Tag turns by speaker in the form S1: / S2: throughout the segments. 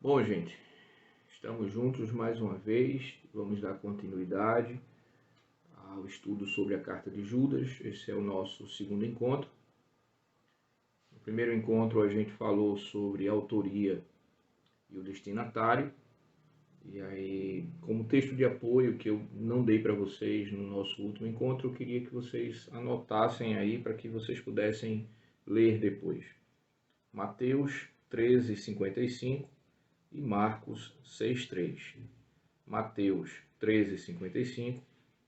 S1: Bom, gente, estamos juntos mais uma vez. Vamos dar continuidade ao estudo sobre a carta de Judas. Esse é o nosso segundo encontro. No primeiro encontro, a gente falou sobre a autoria e o destinatário. E aí, como texto de apoio que eu não dei para vocês no nosso último encontro, eu queria que vocês anotassem aí para que vocês pudessem ler depois. Mateus 13:55 e Marcos 6:3. Mateus 13:55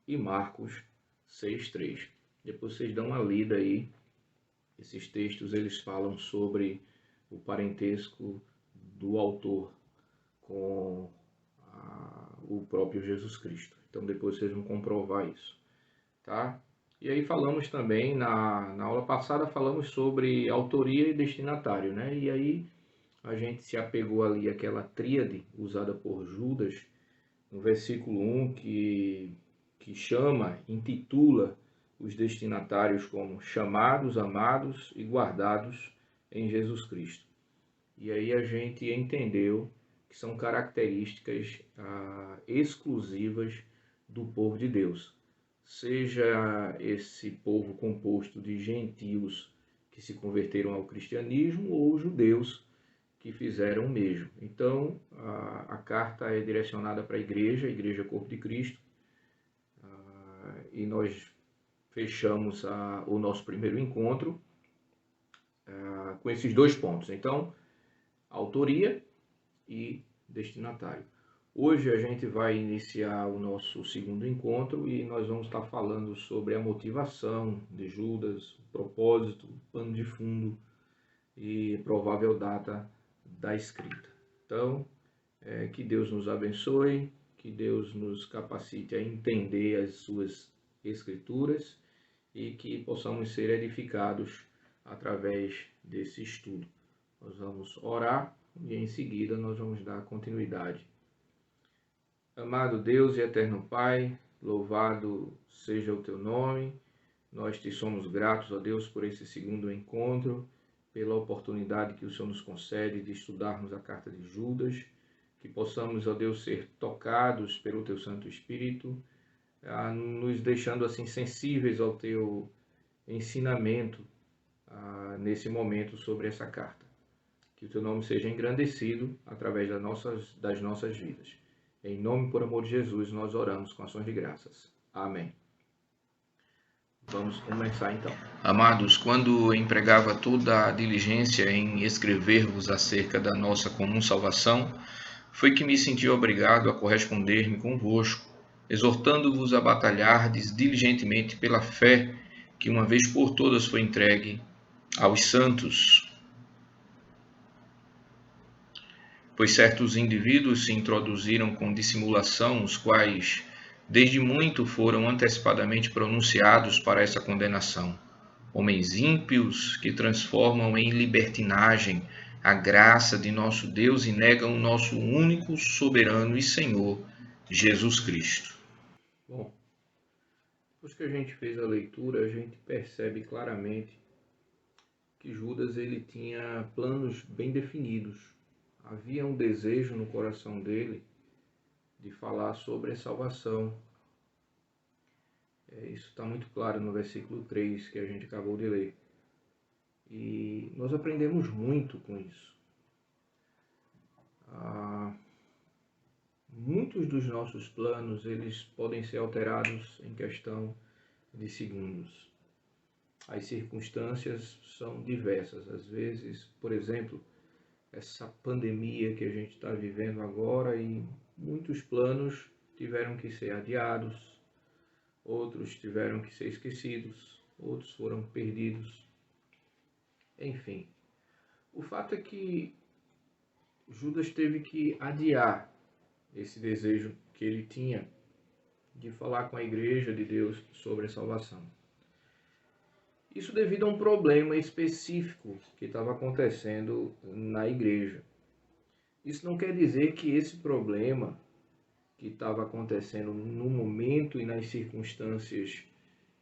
S1: e Marcos 6:3. Depois vocês dão uma lida aí. Esses textos eles falam sobre o parentesco do autor com o próprio Jesus Cristo. Então depois vocês vão comprovar isso, tá? E aí falamos também, na aula passada, falamos sobre autoria e destinatário, né? E aí a gente se apegou ali àquela tríade usada por Judas, no versículo 1, que chama, intitula os destinatários como chamados, amados e guardados em Jesus Cristo. E aí a gente entendeu que são características exclusivas do povo de Deus. Seja esse povo composto de gentios que se converteram ao cristianismo ou judeus que fizeram o mesmo. Então, a carta é direcionada para a Igreja Corpo de Cristo, e nós fechamos o nosso primeiro encontro com esses dois pontos. Então, autoria e destinatário. Hoje a gente vai iniciar o nosso segundo encontro e nós vamos estar falando sobre a motivação de Judas, o propósito, o pano de fundo e provável data da escrita. Então, que Deus nos abençoe, que Deus nos capacite a entender as suas escrituras e que possamos ser edificados através desse estudo. Nós vamos orar e em seguida nós vamos dar continuidade. Amado Deus e eterno Pai, louvado seja o teu nome. Nós te somos gratos, ó Deus, por esse segundo encontro, pela oportunidade que o Senhor nos concede de estudarmos a carta de Judas, que possamos, ó Deus, ser tocados pelo teu Santo Espírito, nos deixando assim sensíveis ao teu ensinamento nesse momento sobre essa carta. Que o teu nome seja engrandecido através das nossas vidas. Em nome e por amor de Jesus, nós oramos com ações de graças. Amém. Vamos começar então. Amados, quando empregava toda a diligência em escrever-vos acerca da nossa comum salvação, foi que me senti obrigado a corresponder-me convosco, exortando-vos a batalhardes diligentemente pela fé que uma vez por todas foi entregue aos santos. Pois certos indivíduos se introduziram com dissimulação, os quais desde muito foram antecipadamente pronunciados para essa condenação. Homens ímpios que transformam em libertinagem a graça de nosso Deus e negam o nosso único, soberano e Senhor, Jesus Cristo. Bom, depois que a gente fez a leitura, a gente percebe claramente que Judas ele tinha planos bem definidos. Havia um desejo no coração dele de falar sobre a salvação. Isso está muito claro no versículo 3 que a gente acabou de ler. E nós aprendemos muito com isso. Muitos dos nossos planos eles podem ser alterados em questão de segundos. As circunstâncias são diversas. Às vezes, por exemplo, essa pandemia que a gente está vivendo agora e muitos planos tiveram que ser adiados, outros tiveram que ser esquecidos, outros foram perdidos. Enfim, o fato é que Judas teve que adiar esse desejo que ele tinha de falar com a igreja de Deus sobre a salvação. Isso devido a um problema específico que estava acontecendo na igreja. Isso não quer dizer que esse problema que estava acontecendo no momento e nas circunstâncias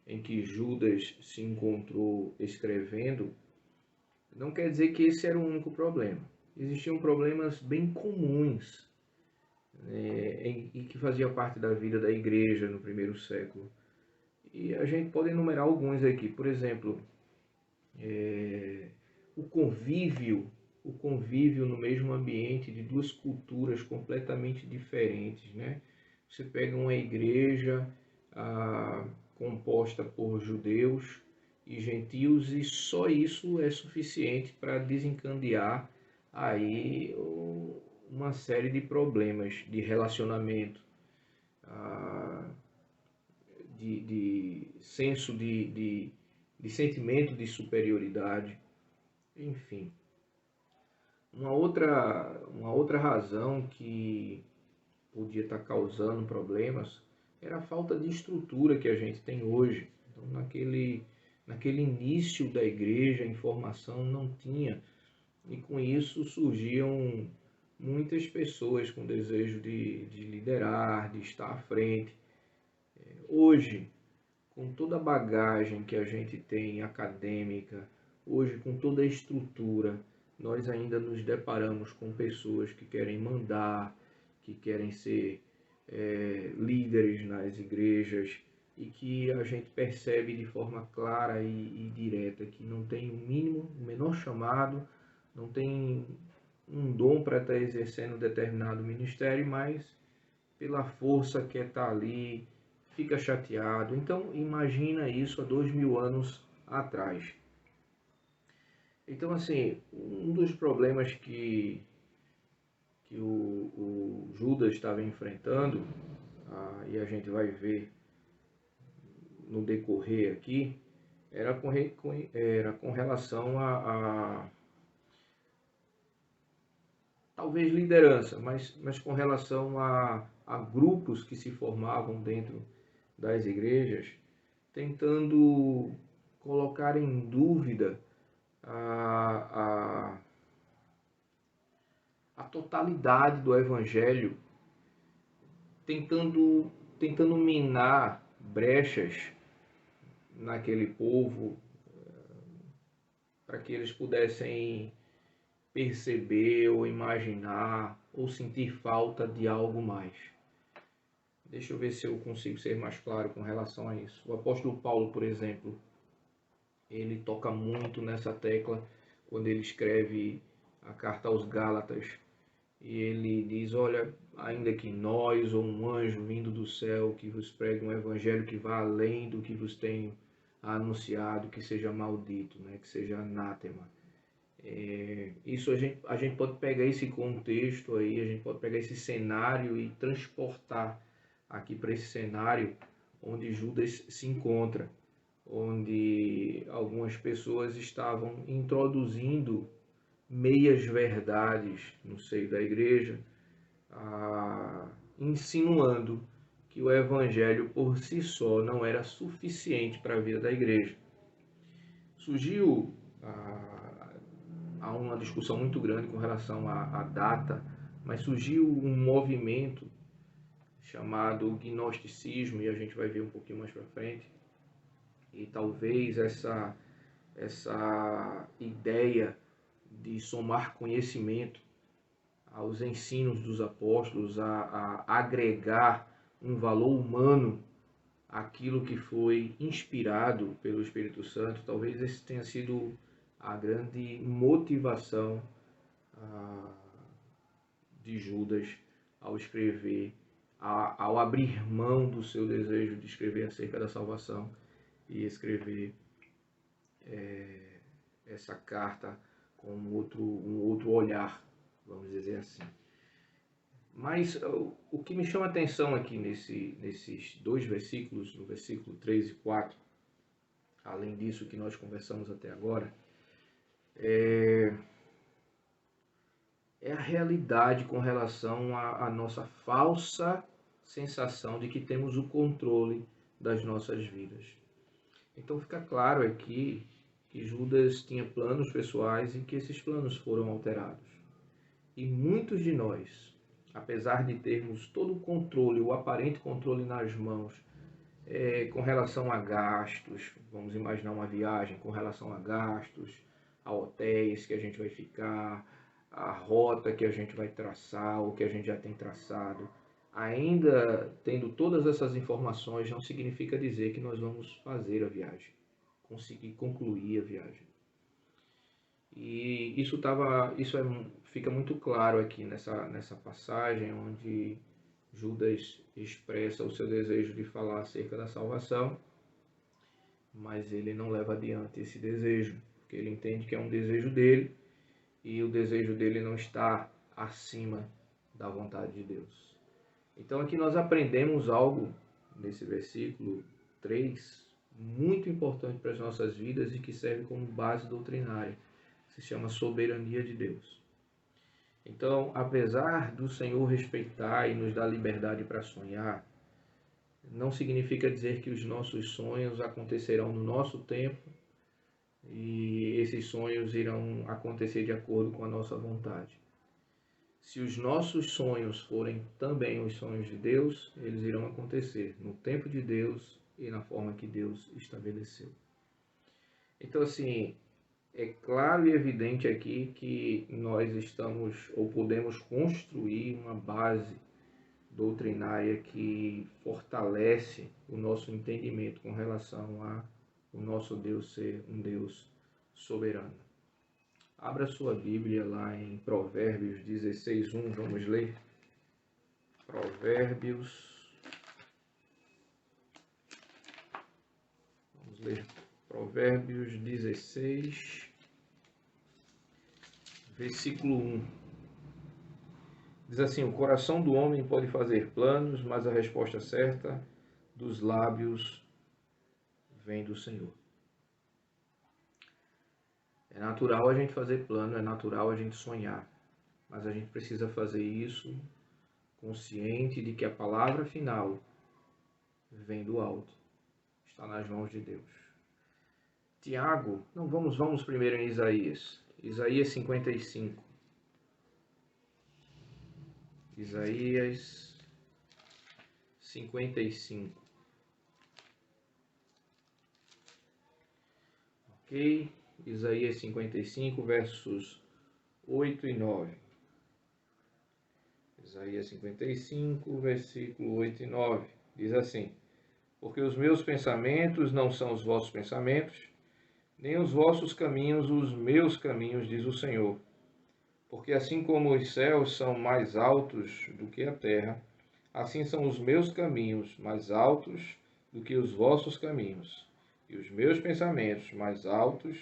S1: em que Judas se encontrou escrevendo, não quer dizer que esse era o único problema. existiam problemas bem comuns, e que fazia parte da vida da igreja no primeiro século. E a gente pode enumerar alguns aqui. Por exemplo, o convívio, o convívio no mesmo ambiente de duas culturas completamente diferentes, né? Você pega uma igreja composta por judeus e gentios e só isso é suficiente para desencadear aí uma série de problemas de relacionamento, de senso de sentimento de superioridade, enfim. Uma outra razão que podia estar causando problemas era a falta de estrutura que a gente tem hoje. Então, naquele início da igreja, a informação não tinha, e com isso surgiam muitas pessoas com desejo de liderar, de estar à frente. Hoje, com toda a bagagem que a gente tem acadêmica, hoje com toda a estrutura, nós ainda nos deparamos com pessoas que querem mandar, que querem ser líderes nas igrejas, e que a gente percebe de forma clara e direta que não tem o mínimo, o menor chamado, não tem um dom para estar exercendo determinado ministério, mas pela força que está ali, fica chateado. Então, imagina isso há 2000 anos atrás. Então, assim, um dos problemas que o Judas estava enfrentando, e a gente vai ver no decorrer aqui, era com relação a talvez liderança, mas com relação a grupos que se formavam dentro das igrejas, tentando colocar em dúvida a totalidade do evangelho, tentando minar brechas naquele povo, para que eles pudessem perceber ou imaginar ou sentir falta de algo mais. Deixa eu ver se eu consigo ser mais claro com relação a isso. O apóstolo Paulo, por exemplo, ele toca muito nessa tecla quando ele escreve a carta aos Gálatas. E ele diz, olha, ainda que nós ou um anjo vindo do céu que vos pregue um evangelho que vá além do que vos tenho anunciado, que seja maldito, né? Que seja anátema. Isso a gente pode pegar esse contexto aí, a gente pode pegar esse cenário e transportar aqui para esse cenário onde Judas se encontra, onde algumas pessoas estavam introduzindo meias verdades no seio da igreja, insinuando que o evangelho por si só não era suficiente para a vida da igreja. Surgiu há uma discussão muito grande com relação à data, mas surgiu um movimento chamado gnosticismo, e a gente vai ver um pouquinho mais para frente, e talvez essa ideia de somar conhecimento aos ensinos dos apóstolos, a agregar um valor humano àquilo que foi inspirado pelo Espírito Santo, talvez esse tenha sido a grande motivação de Judas ao escrever, ao abrir mão do seu desejo de escrever acerca da salvação e escrever essa carta com um outro olhar, vamos dizer assim. Mas o que me chama a atenção aqui nesses dois versículos, no versículo 3 e 4, além disso que nós conversamos até agora, é a realidade com relação à nossa falsa sensação de que temos o controle das nossas vidas. Então fica claro aqui que Judas tinha planos pessoais e que esses planos foram alterados. E muitos de nós, apesar de termos todo o controle, o aparente controle nas mãos, com relação a gastos, vamos imaginar uma viagem com relação a gastos, a hotéis que a gente vai ficar, a rota que a gente vai traçar ou que a gente já tem traçado. Ainda tendo todas essas informações, não significa dizer que nós vamos fazer a viagem, conseguir concluir a viagem. E fica muito claro aqui nessa passagem, onde Judas expressa o seu desejo de falar acerca da salvação, mas ele não leva adiante esse desejo, porque ele entende que é um desejo dele, e o desejo dele não está acima da vontade de Deus. Então aqui nós aprendemos algo nesse versículo 3, muito importante para as nossas vidas e que serve como base doutrinária. Se chama soberania de Deus. Então, apesar do Senhor respeitar e nos dar liberdade para sonhar, não significa dizer que os nossos sonhos acontecerão no nosso tempo e esses sonhos irão acontecer de acordo com a nossa vontade. Se os nossos sonhos forem também os sonhos de Deus, eles irão acontecer no tempo de Deus e na forma que Deus estabeleceu. Então, assim, é claro e evidente aqui que nós estamos ou podemos construir uma base doutrinária que fortalece o nosso entendimento com relação a o nosso Deus ser um Deus soberano. Abra sua Bíblia lá em Provérbios 16:1, vamos ler. Vamos ler Provérbios 16, versículo 1. Diz assim: o coração do homem pode fazer planos, mas a resposta certa dos lábios vem do Senhor. É natural a gente fazer plano, é natural a gente sonhar, mas a gente precisa fazer isso consciente de que a palavra final vem do alto, está nas mãos de Deus. Tiago, não, vamos primeiro em Isaías 55. Isaías 55. Ok? Isaías 55, versos 8 e 9. Isaías 55, versículo 8 e 9. Diz assim: porque os meus pensamentos não são os vossos pensamentos, nem os vossos caminhos os meus caminhos, diz o Senhor. Porque assim como os céus são mais altos do que a terra, assim são os meus caminhos mais altos do que os vossos caminhos, e os meus pensamentos mais altos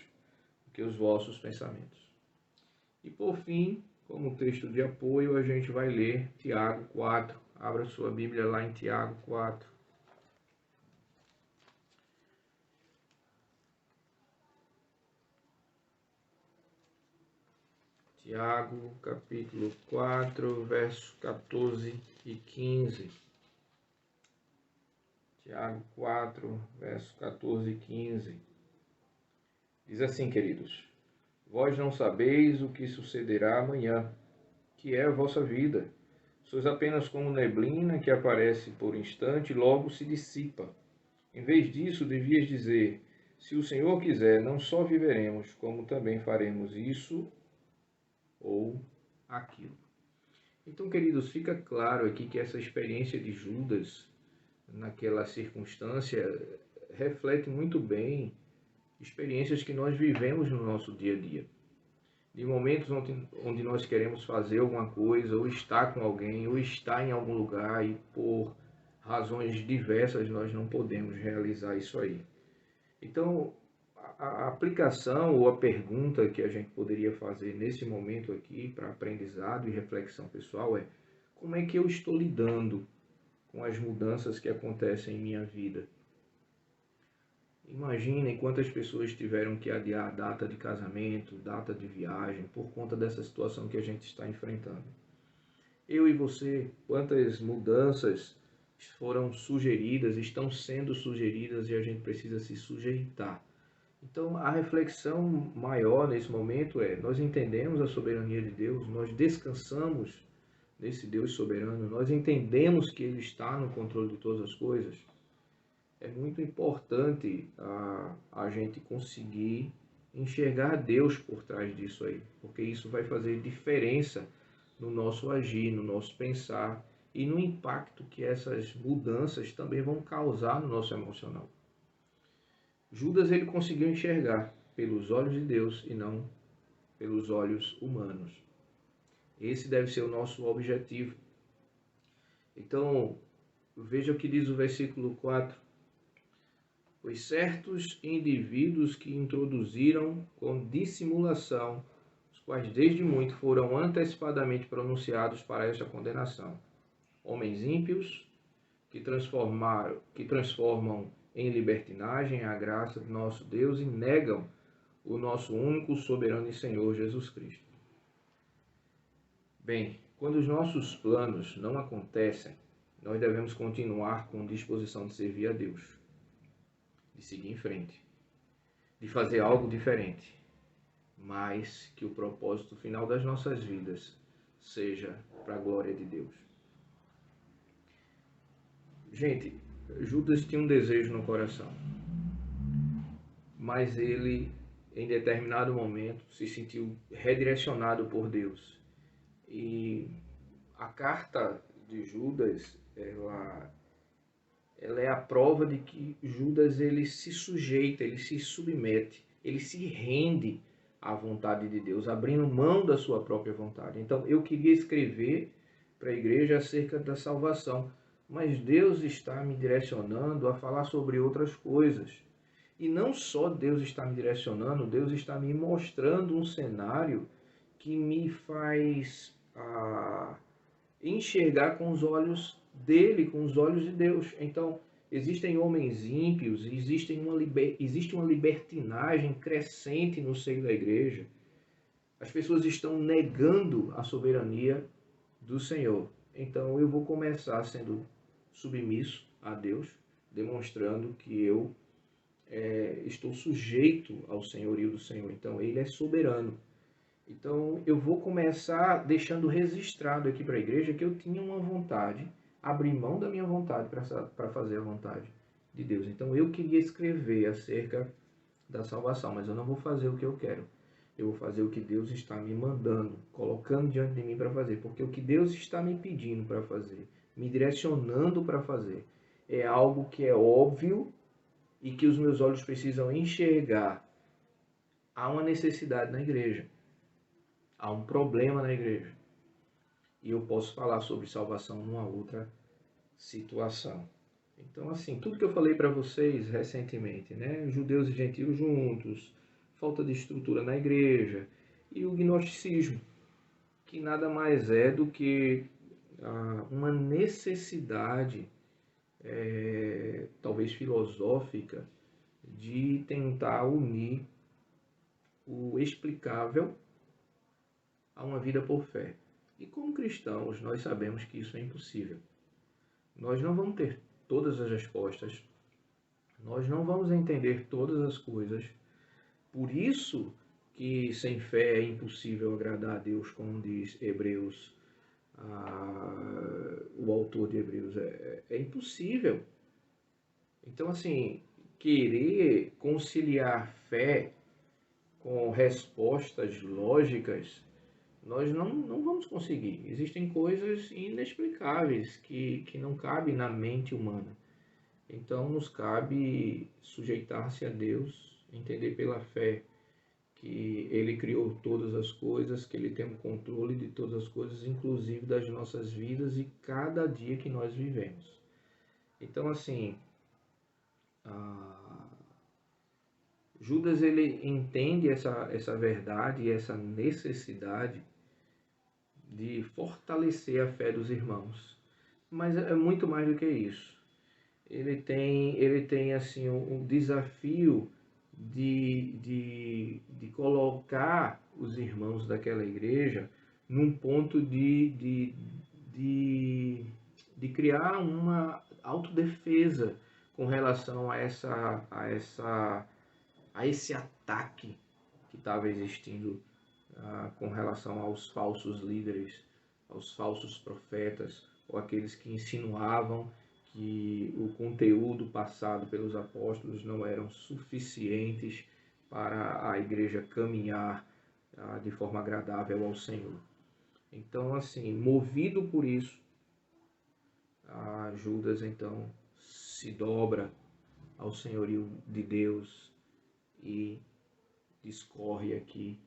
S1: do que os vossos pensamentos. E por fim, como texto de apoio, a gente vai ler Tiago 4. Abra sua Bíblia lá em Tiago 4. Tiago, capítulo 4, versos 14 e 15. Tiago 4, versos 14 e 15. Diz assim, queridos: vós não sabeis o que sucederá amanhã, que é a vossa vida. Sois apenas como neblina que aparece por instante e logo se dissipa. Em vez disso, devias dizer: se o Senhor quiser, não só viveremos, como também faremos isso ou aquilo. Então, queridos, fica claro aqui que essa experiência de Judas, naquela circunstância, reflete muito bem experiências que nós vivemos no nosso dia a dia. De momentos onde nós queremos fazer alguma coisa, ou estar com alguém, ou estar em algum lugar e por razões diversas nós não podemos realizar isso aí. Então, a aplicação ou a pergunta que a gente poderia fazer nesse momento aqui para aprendizado e reflexão pessoal é: como é que eu estou lidando com as mudanças que acontecem em minha vida? Imaginem quantas pessoas tiveram que adiar a data de casamento, data de viagem, por conta dessa situação que a gente está enfrentando. Eu e você, quantas mudanças foram sugeridas, estão sendo sugeridas e a gente precisa se sujeitar. Então, a reflexão maior nesse momento é: nós entendemos a soberania de Deus, nós descansamos nesse Deus soberano, nós entendemos que Ele está no controle de todas as coisas. É muito importante a gente conseguir enxergar Deus por trás disso aí, porque isso vai fazer diferença no nosso agir, no nosso pensar e no impacto que essas mudanças também vão causar no nosso emocional. Judas ele conseguiu enxergar pelos olhos de Deus e não pelos olhos humanos. Esse deve ser o nosso objetivo. Então, veja o que diz o versículo 4. Pois certos indivíduos que introduziram com dissimulação, os quais desde muito foram antecipadamente pronunciados para esta condenação. Homens ímpios que transformam em libertinagem a graça de nosso Deus e negam o nosso único soberano e Senhor Jesus Cristo. Bem, quando os nossos planos não acontecem, nós devemos continuar com disposição de servir a Deus, de seguir em frente, de fazer algo diferente, mas que o propósito final das nossas vidas seja para a glória de Deus. Gente, Judas tinha um desejo no coração, mas ele, em determinado momento, se sentiu redirecionado por Deus. E a carta de Judas, ela é a prova de que Judas ele se sujeita, ele se submete, ele se rende à vontade de Deus, abrindo mão da sua própria vontade. Então, eu queria escrever para a igreja acerca da salvação, mas Deus está me direcionando a falar sobre outras coisas. E não só Deus está me direcionando, Deus está me mostrando um cenário que me faz enxergar com os olhos dele, com os olhos de Deus. Então, existem homens ímpios, existe uma libertinagem crescente no seio da igreja. As pessoas estão negando a soberania do Senhor. Então, eu vou começar sendo submisso a Deus, demonstrando que eu estou sujeito ao senhorio do Senhor. Então, ele é soberano. Então, eu vou começar deixando registrado aqui para a igreja que eu tinha uma vontade, abrir mão da minha vontade para fazer a vontade de Deus. Então, eu queria escrever acerca da salvação, mas eu não vou fazer o que eu quero. Eu vou fazer o que Deus está me mandando, colocando diante de mim para fazer. Porque o que Deus está me pedindo para fazer, me direcionando para fazer, é algo que é óbvio e que os meus olhos precisam enxergar. Há uma necessidade na igreja. Há um problema na igreja. E eu posso falar sobre salvação numa outra situação. Então, assim, tudo que eu falei para vocês recentemente, né? Judeus e gentios juntos, falta de estrutura na igreja e o gnosticismo, que nada mais é do que uma necessidade, talvez filosófica, de tentar unir o explicável a uma vida por fé. E como cristãos, nós sabemos que isso é impossível. Nós não vamos ter todas as respostas, nós não vamos entender todas as coisas. Por isso que sem fé é impossível agradar a Deus, como diz Hebreus, o autor de Hebreus. É impossível. Então, assim, querer conciliar fé com respostas lógicas, nós não vamos conseguir. Existem coisas inexplicáveis que não cabem na mente humana. Então, nos cabe sujeitar-se a Deus, entender pela fé que Ele criou todas as coisas, que Ele tem o controle de todas as coisas, inclusive das nossas vidas e cada dia que nós vivemos. Então, assim, Judas ele entende essa verdade e essa necessidade de fortalecer a fé dos irmãos. Mas é muito mais do que isso. Ele tem assim, um desafio de colocar os irmãos daquela igreja num ponto de criar uma autodefesa com relação a esse ataque que estava existindo com relação aos falsos líderes, aos falsos profetas, ou aqueles que insinuavam que o conteúdo passado pelos apóstolos não eram suficientes para a igreja caminhar de forma agradável ao Senhor. Então, assim, movido por isso, Judas então se dobra ao senhorio de Deus e discorre aqui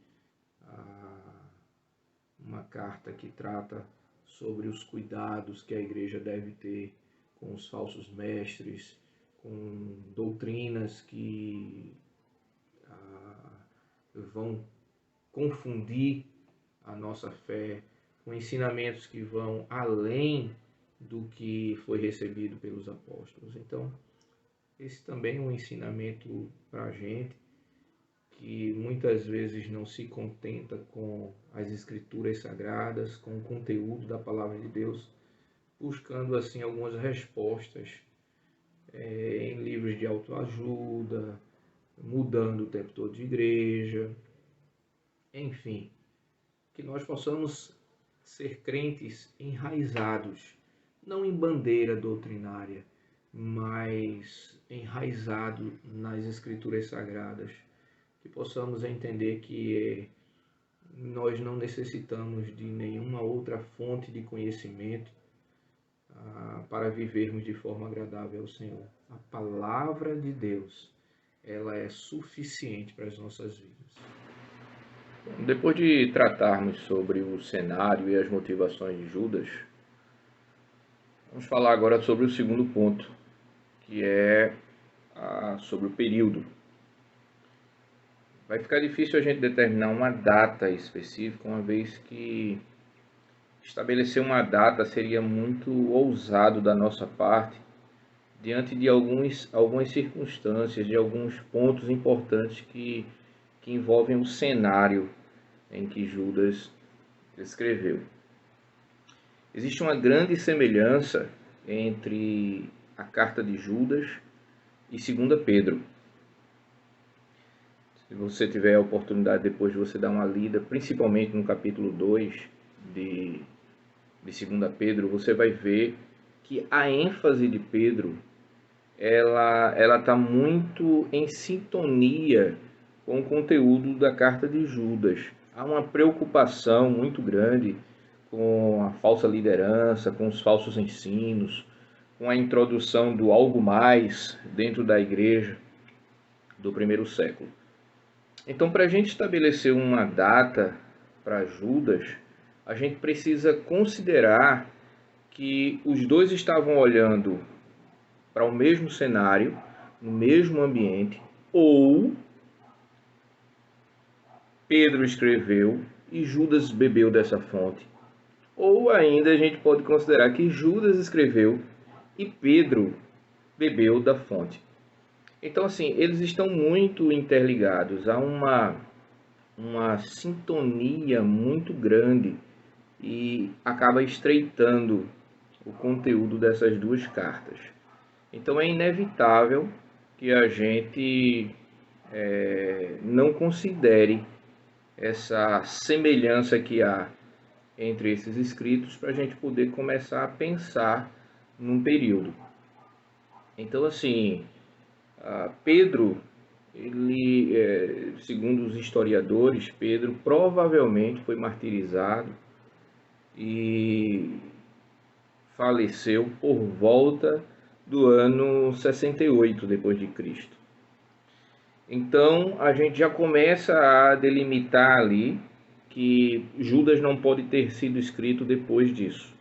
S1: uma carta que trata sobre os cuidados que a igreja deve ter com os falsos mestres, com doutrinas que vão confundir a nossa fé, com ensinamentos que vão além do que foi recebido pelos apóstolos. Então, esse também é um ensinamento para a gente, que muitas vezes não se contenta com as escrituras sagradas, com o conteúdo da palavra de Deus, buscando assim algumas respostas em livros de autoajuda, mudando o tempo todo de igreja, enfim, que nós possamos ser crentes enraizados, não em bandeira doutrinária, mas enraizado nas escrituras sagradas, que possamos entender que nós não necessitamos de nenhuma outra fonte de conhecimento para vivermos de forma agradável ao Senhor. A palavra de Deus, ela é suficiente para as nossas vidas. Depois de tratarmos sobre o cenário e as motivações de Judas, vamos falar agora sobre o segundo ponto, que é sobre o período. Vai ficar difícil a gente determinar uma data específica, uma vez que estabelecer uma data seria muito ousado da nossa parte, diante de algumas circunstâncias, de alguns pontos importantes que envolvem o cenário em que Judas escreveu. Existe uma grande semelhança entre a carta de Judas e 2 Pedro. Se você tiver a oportunidade depois de você dar uma lida, principalmente no capítulo 2 de 2 Pedro, você vai ver que a ênfase de Pedro ela está muito em sintonia com o conteúdo da carta de Judas. Há uma preocupação muito grande com a falsa liderança, com os falsos ensinos, com a introdução do algo mais dentro da igreja do primeiro século. Então, para a gente estabelecer uma data para Judas, a gente precisa considerar que os dois estavam olhando para o mesmo cenário, no mesmo ambiente, ou Pedro escreveu e Judas bebeu dessa fonte. Ou ainda a gente pode considerar que Judas escreveu e Pedro bebeu da fonte. Então, assim, eles estão muito interligados, há uma sintonia muito grande e acaba estreitando o conteúdo dessas duas cartas. Então, é inevitável que a gente não considere essa semelhança que há entre esses escritos para a gente poder começar a pensar num período. Então, assim, Pedro, ele, segundo os historiadores, Pedro provavelmente foi martirizado e faleceu por volta do ano 68 depois de Cristo. Então, a gente já começa a delimitar ali que Judas não pode ter sido escrito depois disso,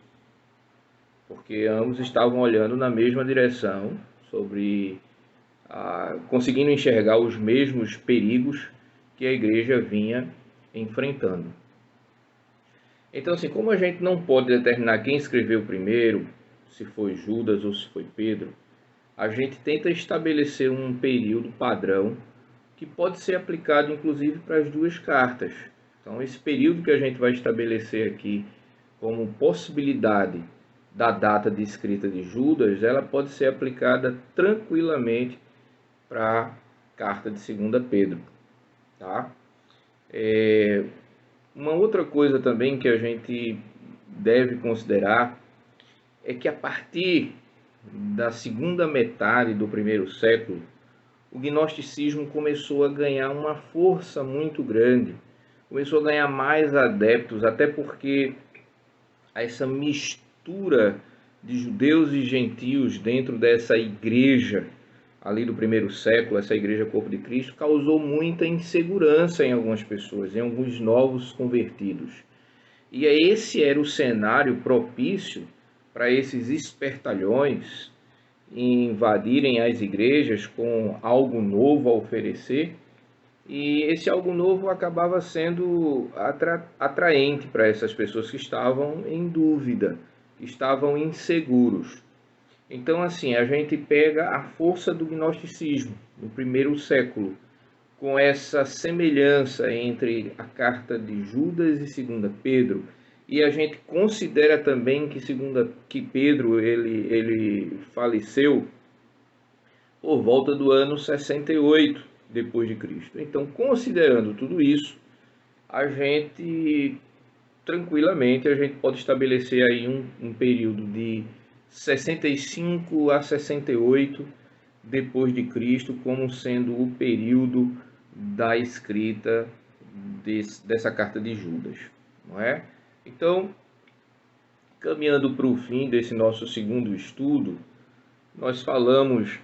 S1: porque ambos estavam olhando na mesma direção, conseguindo enxergar os mesmos perigos que a igreja vinha enfrentando. Então, assim, como a gente não pode determinar quem escreveu primeiro, se foi Judas ou se foi Pedro, a gente tenta estabelecer um período padrão que pode ser aplicado, inclusive, para as duas cartas. Então, esse período que a gente vai estabelecer aqui como possibilidade da data de escrita de Judas, ela pode ser aplicada tranquilamente para a carta de 2 Pedro. Tá? Uma outra coisa também que a gente deve considerar é que a partir da segunda metade do primeiro século, o gnosticismo começou a ganhar uma força muito grande, começou a ganhar mais adeptos, até porque essa mistura de judeus e gentios dentro dessa igreja ali do primeiro século, essa igreja Corpo de Cristo, causou muita insegurança em algumas pessoas, em alguns novos convertidos. E esse era o cenário propício para esses espertalhões invadirem as igrejas com algo novo a oferecer, e esse algo novo acabava sendo atraente para essas pessoas que estavam em dúvida, que estavam inseguros. Então, assim, a gente pega a força do gnosticismo no primeiro século, com essa semelhança entre a carta de Judas e segunda Pedro, e a gente considera também que Pedro ele faleceu por volta do ano 68 depois de Cristo. Então, considerando tudo isso, a gente tranquilamente a gente pode estabelecer aí um período de 65 a 68 depois de Cristo como sendo o período da escrita dessa carta de Judas, não é? Então, caminhando para o fim desse nosso segundo estudo, nós falamos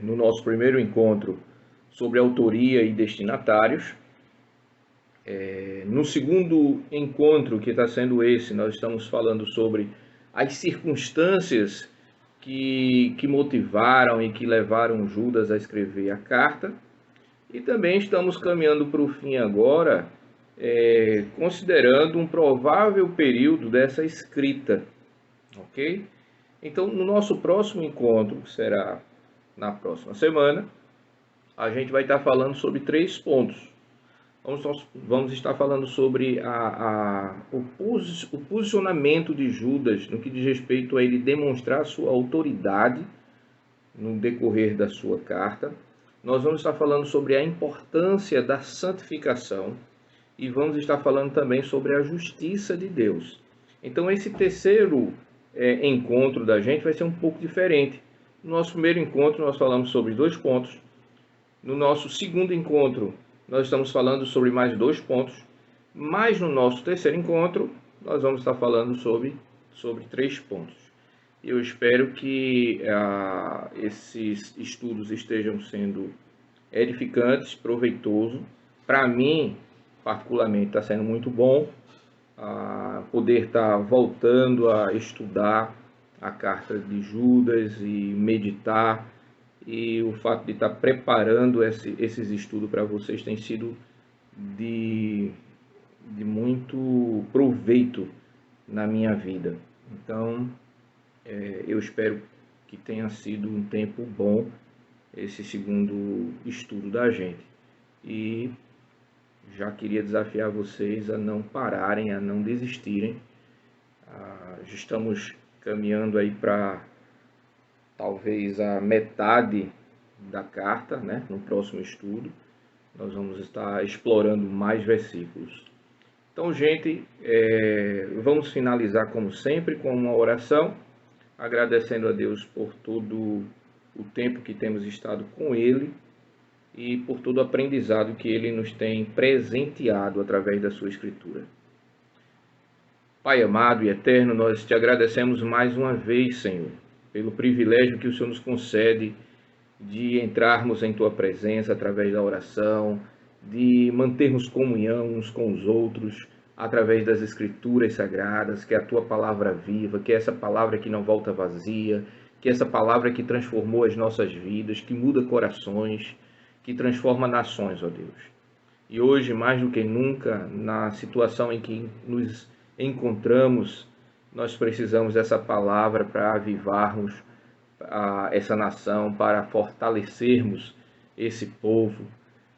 S1: no nosso primeiro encontro sobre autoria e destinatários. No segundo encontro, que está sendo esse, nós estamos falando sobre as circunstâncias que motivaram e que levaram Judas a escrever a carta. E também estamos caminhando para o fim agora, considerando um provável período dessa escrita, ok? Então, no nosso próximo encontro, que será na próxima semana, a gente vai estar falando sobre 3 pontos. Vamos estar falando sobre o posicionamento de Judas no que diz respeito a ele demonstrar sua autoridade no decorrer da sua carta. Nós vamos estar falando sobre a importância da santificação e vamos estar falando também sobre a justiça de Deus. Então, esse terceiro encontro da gente vai ser um pouco diferente. No nosso primeiro encontro, nós falamos sobre 2 pontos. No nosso segundo encontro, nós estamos falando sobre mais 2 pontos. Mas no nosso terceiro encontro, nós vamos estar falando sobre 3 pontos. Eu espero que esses estudos estejam sendo edificantes, proveitosos. Para mim, particularmente, está sendo muito bom poder estar voltando a estudar a carta de Judas e meditar. E o fato de estar preparando esses estudos para vocês tem sido de muito proveito na minha vida. Então, eu espero que tenha sido um tempo bom esse segundo estudo da gente. E já queria desafiar vocês a não pararem, a não desistirem. Já estamos caminhando aí para talvez a metade da carta, né? No próximo estudo, nós vamos estar explorando mais versículos. Então, gente, vamos finalizar como sempre com uma oração, agradecendo a Deus por todo o tempo que temos estado com Ele e por todo o aprendizado que Ele nos tem presenteado através da sua Escritura. Pai amado e eterno, nós te agradecemos mais uma vez, Senhor, pelo privilégio que o Senhor nos concede de entrarmos em Tua presença através da oração, de mantermos comunhão uns com os outros através das Escrituras Sagradas, que é a Tua palavra viva, que é essa palavra que não volta vazia, que é essa palavra que transformou as nossas vidas, que muda corações, que transforma nações, ó Deus. E hoje, mais do que nunca, na situação em que nos encontramos, nós precisamos dessa palavra para avivarmos essa nação, para fortalecermos esse povo,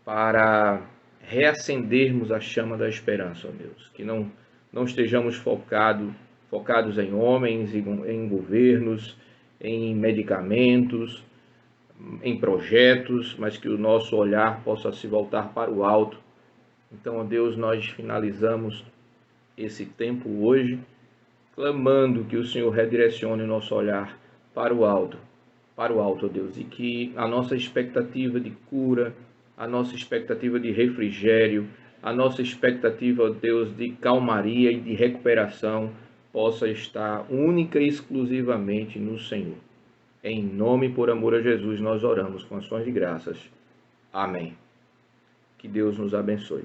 S1: para reacendermos a chama da esperança, ó Deus. Que não estejamos focados em homens, em governos, em medicamentos, em projetos, mas que o nosso olhar possa se voltar para o alto. Então, ó Deus, nós finalizamos esse tempo hoje, clamando que o Senhor redirecione o nosso olhar para o alto, para o alto, ó Deus, e que a nossa expectativa de cura, a nossa expectativa de refrigério, a nossa expectativa, ó Deus, de calmaria e de recuperação possa estar única e exclusivamente no Senhor. Em nome e por amor a Jesus nós oramos com ações de graças. Amém. Que Deus nos abençoe.